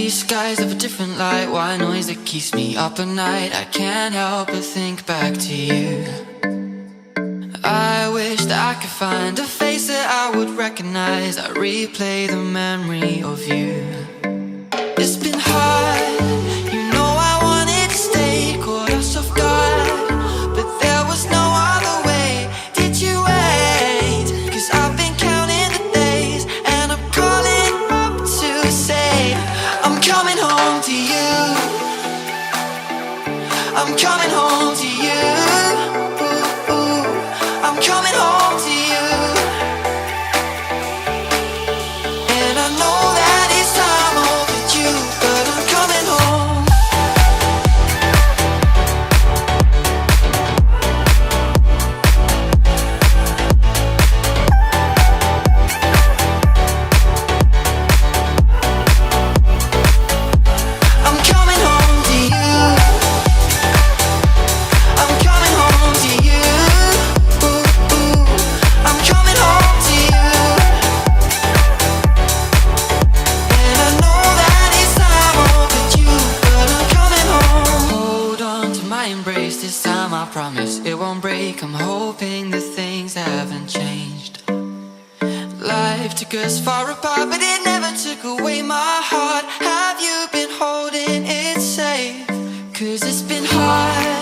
these skies have a different light. White noise that keeps me up at night. I can't help but think back to you. I wish that I could find a face that I would recognize. I replay the memory of you. It's been hard, you know I wanted to stay, caught us off guard, but there was no other way. Did you wait? 'Cause I've been counting the days, and I'm calling up to say I'm coming home to you. I'm coming home to you. I'm coming home to you. And I know that it's time overdue, but I'm coming home. I'm coming home to you. I'm coming home to you. I'm coming home to you. And I know that it's time overdue, but I'm coming home. Hold on to my embrace, this time I promise it won't break. I'm hoping that things haven't changed. Life took us far apart, but it never took away my heart. Have you been holding it safe? 'Cause it's been hard,